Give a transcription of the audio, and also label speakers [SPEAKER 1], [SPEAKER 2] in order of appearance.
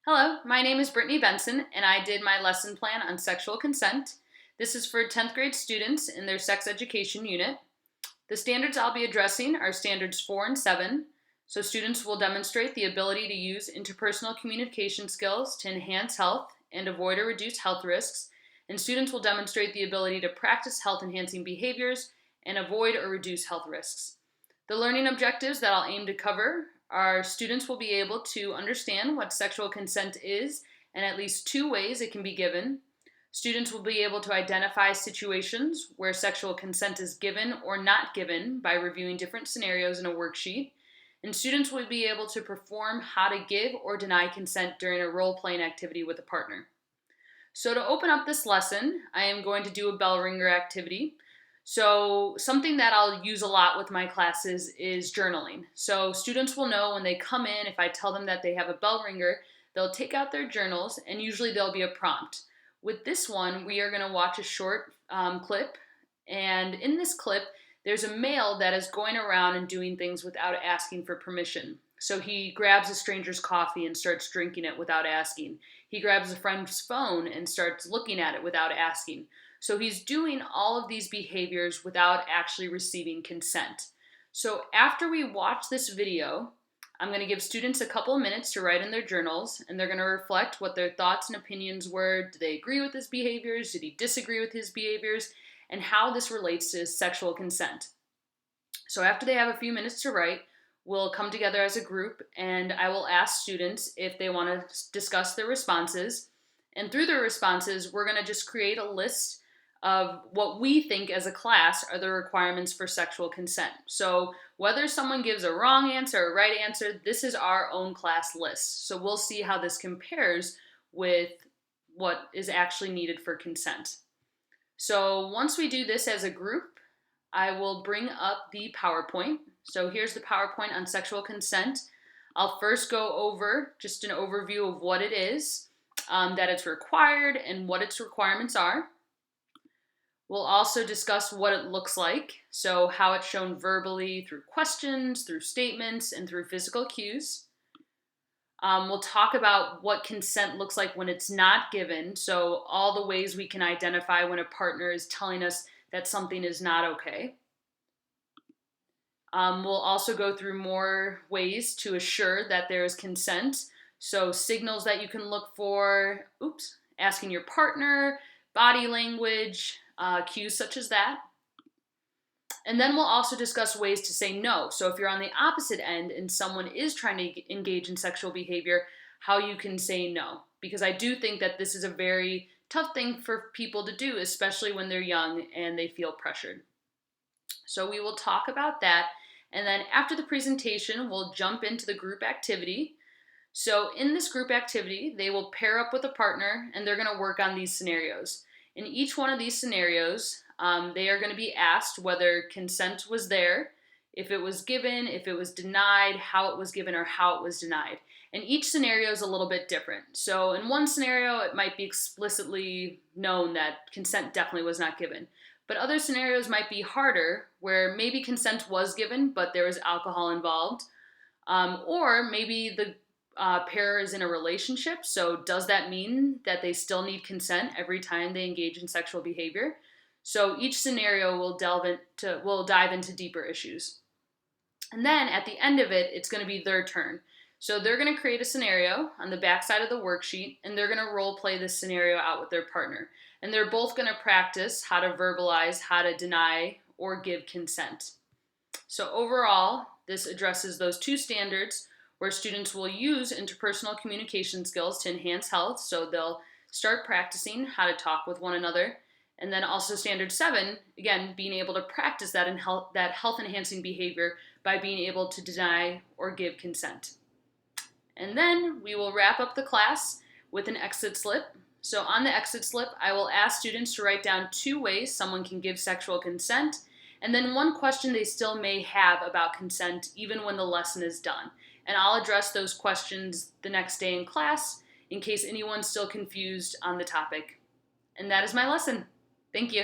[SPEAKER 1] Hello, my name is Brittany Benson, and I did my lesson plan on sexual consent. This is for 10th grade students in their sex education unit. The standards I'll be addressing are standards 4 and 7. So students will demonstrate the ability to use interpersonal communication skills to enhance health and avoid or reduce health risks. And students will demonstrate the ability to practice health enhancing behaviors and avoid or reduce health risks. The learning objectives that I'll aim to cover are students will be able to understand what sexual consent is and at least two ways it can be given. Students will be able to identify situations where sexual consent is given or not given by reviewing different scenarios in a worksheet. And students will be able to perform how to give or deny consent during a role-playing activity with a partner. So to open up this lesson, I am going to do a bell ringer activity. So something that I'll use a lot with my classes is journaling. So students will know when they come in, if I tell them that they have a bell ringer, they'll take out their journals and usually there'll be a prompt. With this one, we are going to watch a short clip, and in this clip, there's a male that is going around and doing things without asking for permission. So he grabs a stranger's coffee and starts drinking it without asking. He grabs a friend's phone and starts looking at it without asking. So he's doing all of these behaviors without actually receiving consent. So after we watch this video, I'm going to give students a couple of minutes to write in their journals, and they're going to reflect what their thoughts and opinions were. Did they agree with his behaviors? Did he disagree with his behaviors? And how this relates to sexual consent. So after they have a few minutes to write, we'll come together as a group, and I will ask students if they want to discuss their responses. And through their responses, we're going to just create a list of what we think as a class are the requirements for sexual consent. So whether someone gives a wrong answer or a right answer, this is our own class list. So we'll see how this compares with what is actually needed for consent. So once we do this as a group, I will bring up the PowerPoint. So here's the PowerPoint on sexual consent. I'll first go over just an overview of what it is, that it's required and what its requirements are. We'll also discuss what it looks like, so how it's shown verbally through questions, through statements, and through physical cues. We'll talk about what consent looks like when it's not given, so all the ways we can identify when a partner is telling us that something is not okay. We'll also go through more ways to assure that there is consent, so signals that you can look for, asking your partner, body language, cues such as that. And then we'll also discuss ways to say no. So if you're on the opposite end and someone is trying to engage in sexual behavior, how you can say no. Because I do think that this is a very tough thing for people to do, especially when they're young and they feel pressured. So we will talk about that. And then after the presentation, we'll jump into the group activity. So in this group activity, they will pair up with a partner and they're going to work on these scenarios. In each one of these scenarios, they are going to be asked whether consent was there, if it was given, if it was denied, how it was given, or how it was denied. And each scenario is a little bit different. So in one scenario, it might be explicitly known that consent definitely was not given. But other scenarios might be harder, where maybe consent was given, but there was alcohol involved. Or maybe the pair is in a relationship, so does that mean that they still need consent every time they engage in sexual behavior? So each scenario will dive into deeper issues. And then at the end of it, it's going to be their turn. So they're going to create a scenario on the back side of the worksheet, and they're going to role play this scenario out with their partner. And they're both going to practice how to verbalize, how to deny or give consent. So overall, this addresses those two standards where students will use interpersonal communication skills to enhance health. So they'll start practicing how to talk with one another. And then also standard 7, again, being able to practice that health enhancing behavior by being able to deny or give consent. And then we will wrap up the class with an exit slip. So on the exit slip, I will ask students to write down 2 ways someone can give sexual consent, and then 1 question they still may have about consent even when the lesson is done. And I'll address those questions the next day in class in case anyone's still confused on the topic. And that is my lesson. Thank you.